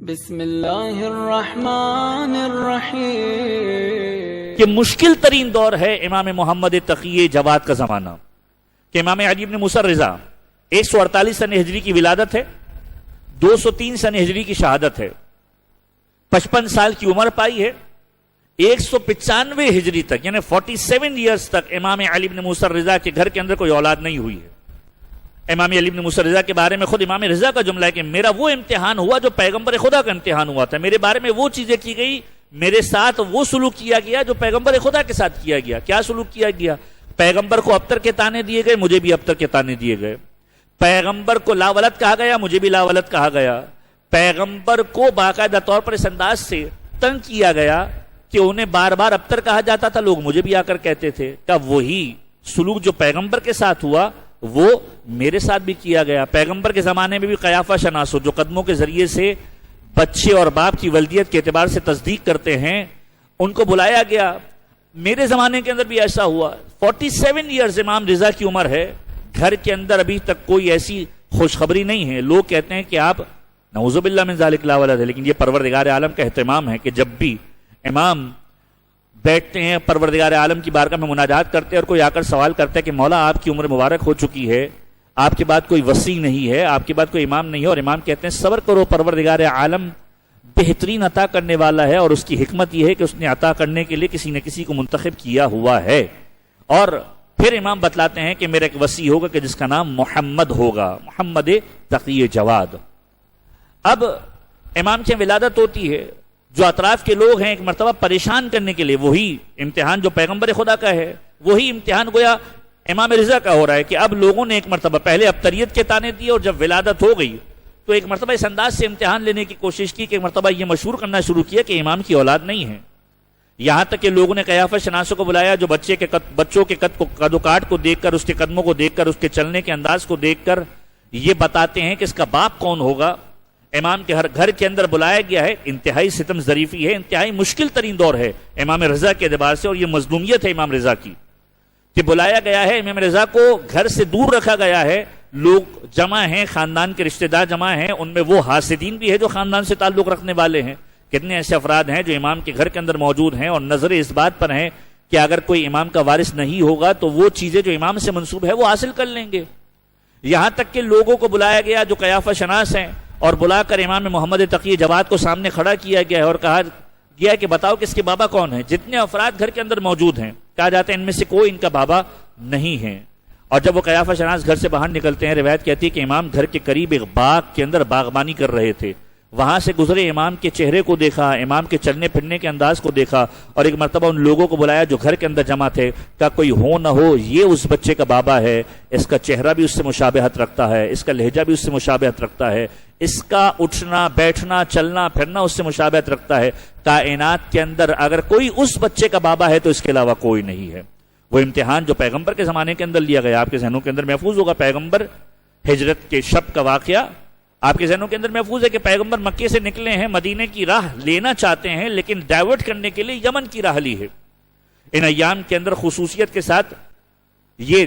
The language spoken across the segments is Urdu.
بسم اللہ الرحمن الرحیم کہ مشکل ترین دور ہے امام محمد تقی جواد کا زمانہ، کہ امام علی بن موسیٰ رضا 148 سن ہجری کی ولادت ہے، 203 سن ہجری کی شہادت ہے، 55 سال کی عمر پائی ہے، 195 ہجری تک یعنی 47 ایئرز تک امام علی بن موسیٰ رضا کے گھر کے اندر کوئی اولاد نہیں ہوئی ہے۔ امام علی بن موسیٰ رضا کے بارے میں خود امام رضا کا جملہ ہے کہ میرا وہ امتحان ہوا جو پیغمبر خدا کا امتحان ہوا تھا، میرے بارے میں وہ چیزیں کی گئی، میرے ساتھ وہ سلوک کیا گیا جو پیغمبر خدا کے ساتھ کیا گیا۔ کیا سلوک کیا گیا؟ پیغمبر کو ابتر کے تانے دیے گئے، مجھے بھی ابتر کے تانے دیے گئے۔ پیغمبر کو لا ولد کہا گیا، مجھے بھی لا ولد کہا گیا۔ پیغمبر کو باقاعدہ طور پر اس انداز سے تنگ کیا گیا کہ انہیں بار بار ابتر کہا جاتا تھا، لوگ مجھے بھی آ کر کہتے تھے۔ کہ وہی سلوک جو پیغمبر کے ساتھ ہوا وہ میرے ساتھ بھی کیا گیا۔ پیغمبر کے زمانے میں بھی قیافہ شناسو جو قدموں کے ذریعے سے بچے اور باپ کی ولدیت کے اعتبار سے تصدیق کرتے ہیں، ان کو بلایا گیا۔ میرے زمانے کے اندر بھی ایسا ہوا۔ 47 ایئرز امام رضا کی عمر ہے، گھر کے اندر ابھی تک کوئی ایسی خوشخبری نہیں ہے۔ لوگ کہتے ہیں کہ آپ نعوذ باللہ من ذالک لا ولد ہے، لیکن یہ پروردگار عالم کا اہتمام ہے کہ جب بھی امام بیٹھتے ہیں پروردگار عالم کی بارگاہ میں مناجات کرتے ہیں اور کوئی آ کر سوال کرتا ہے کہ مولا آپ کی عمر مبارک ہو چکی ہے، آپ کے بعد کوئی وصی نہیں ہے، آپ کے بعد کوئی امام نہیں ہے، اور امام کہتے ہیں صبر کرو، پروردگار عالم بہترین عطا کرنے والا ہے، اور اس کی حکمت یہ ہے کہ اس نے عطا کرنے کے لیے کسی نہ کسی کو منتخب کیا ہوا ہے۔ اور پھر امام بتلاتے ہیں کہ میرا ایک وصی ہوگا کہ جس کا نام محمد ہوگا، محمد تقی جواد۔ اب امام کی ولادت ہوتی ہے، جو اطراف کے لوگ ہیں ایک مرتبہ پریشان کرنے کے لیے، وہی امتحان جو پیغمبر خدا کا ہے وہی امتحان گویا امام رضا کا ہو رہا ہے کہ اب لوگوں نے ایک مرتبہ پہلے ابتریت کے تانے دیے، اور جب ولادت ہو گئی تو ایک مرتبہ اس انداز سے امتحان لینے کی کوشش کی کہ ایک مرتبہ یہ مشہور کرنا شروع کیا کہ امام کی اولاد نہیں ہے۔ یہاں تک کہ لوگوں نے قیافہ شناسوں کو بلایا جو بچوں کے قد و کاٹ کو دیکھ کر، اس کے قدموں کو دیکھ کر، اس کے چلنے کے انداز کو دیکھ کر یہ بتاتے ہیں کہ اس کا باپ کون ہوگا۔ امام کے ہر گھر کے اندر بلایا گیا ہے۔ انتہائی ستم ظریفی ہے، انتہائی مشکل ترین دور ہے امام رضا کے اعتبار سے، اور یہ مظلومیت ہے امام رضا کی کہ بلایا گیا ہے، امام رضا کو گھر سے دور رکھا گیا ہے۔ لوگ جمع ہیں، خاندان کے رشتہ دار جمع ہیں، ان میں وہ حاسدین بھی ہے جو خاندان سے تعلق رکھنے والے ہیں۔ کتنے ایسے افراد ہیں جو امام کے گھر کے اندر موجود ہیں اور نظر اس بات پر ہیں کہ اگر کوئی امام کا وارث نہیں ہوگا تو وہ چیزیں جو امام سے منسوب ہے وہ حاصل کر لیں گے۔ یہاں تک کہ لوگوں کو بلایا گیا جو قیافہ شناس ہیں، اور بلا کر امام محمد تقی جواد کو سامنے کھڑا کیا گیا ہے اور کہا گیا کہ بتاؤ کہ اس کے بابا کون ہیں۔ جتنے افراد گھر کے اندر موجود ہیں کہا جاتا ہے ان میں سے کوئی ان کا بابا نہیں ہے۔ اور جب وہ قیافہ شناس گھر سے باہر نکلتے ہیں، روایت کہتی ہے کہ امام گھر کے قریب ایک باغ کے اندر باغبانی کر رہے تھے، وہاں سے گزرے، امام کے چہرے کو دیکھا، امام کے چلنے پھرنے کے انداز کو دیکھا، اور ایک مرتبہ ان لوگوں کو بلایا جو گھر کے اندر جمع تھے، کہا کوئی ہو نہ ہو یہ اس بچے کا بابا ہے، اس کا چہرہ بھی اس سے مشابہت رکھتا ہے، اس کا لہجہ بھی اس سے مشابہت رکھتا ہے، اس کا اٹھنا بیٹھنا چلنا پھرنا اس سے مشابہت رکھتا ہے۔ کائنات کے اندر اگر کوئی اس بچے کا بابا ہے تو اس کے علاوہ کوئی نہیں ہے۔ وہ امتحان جو پیغمبر کے زمانے کے اندر لیا گیا، آپ کے ذہنوں کے اندر محفوظ ہوگا۔ پیغمبر ہجرت کے شب کا واقعہ آپ کے ذہنوں کے اندر محفوظ ہے کہ پیغمبر مکے سے نکلے ہیں، مدینے کی راہ لینا چاہتے ہیں، لیکن ڈائیورٹ کرنے کے لیے یمن کی راہ لی ہے۔ ان ایام کے اندر خصوصیت کے ساتھ یہ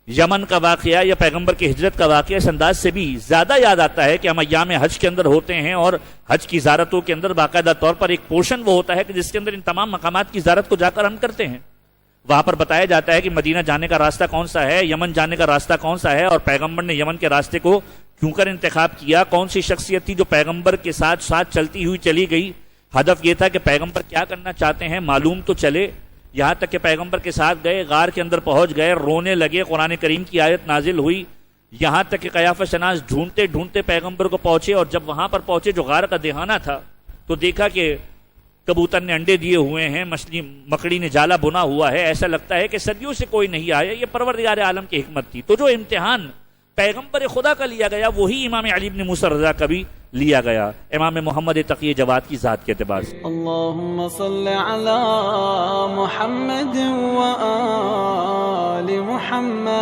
یمن کا واقعہ یا پیغمبر کی ہجرت کا واقعہ اس انداز سے بھی زیادہ یاد آتا ہے کہ ہم ایام حج کے اندر ہوتے ہیں، اور حج کی زیارتوں کے اندر باقاعدہ طور پر ایک پورشن وہ ہوتا ہے کہ جس کے اندر ان تمام مقامات کی زیارت کو جا کر ہم کرتے ہیں۔ وہاں پر بتایا جاتا ہے کہ مدینہ جانے کا راستہ کون سا ہے، یمن جانے کا راستہ کون سا ہے، اور پیغمبر نے یمن کے راستے کو کیوں کر انتخاب کیا، کون سی شخصیت تھی جو پیغمبر کے ساتھ ساتھ چلتی ہوئی چلی گئی۔ ہدف یہ تھا کہ پیغمبر کیا کرنا چاہتے ہیں معلوم تو چلے۔ یہاں تک کہ پیغمبر کے ساتھ گئے، غار کے اندر پہنچ گئے، رونے لگے، قرآن کریم کی آیت نازل ہوئی، یہاں تک کہ قیافہ شناس ڈھونڈتے ڈھونڈتے پیغمبر کو پہنچے، اور جب وہاں پر پہنچے جو غار کا دہانہ تھا تو دیکھا کہ کبوتر نے انڈے دیے ہوئے ہیں، مکڑی نے جالا بنا ہوا ہے، ایسا لگتا ہے کہ صدیوں سے کوئی نہیں آیا۔ یہ پروردگار عالم کی حکمت تھی۔ تو جو امتحان پیغمبر خدا کا لیا گیا وہی امام علی بن موسیٰ رضا کا بھی لیا گیا، امام محمد تقی جواد کی ذات کے اعتبار سے۔ اللہم صل علی محمد و آل محمد۔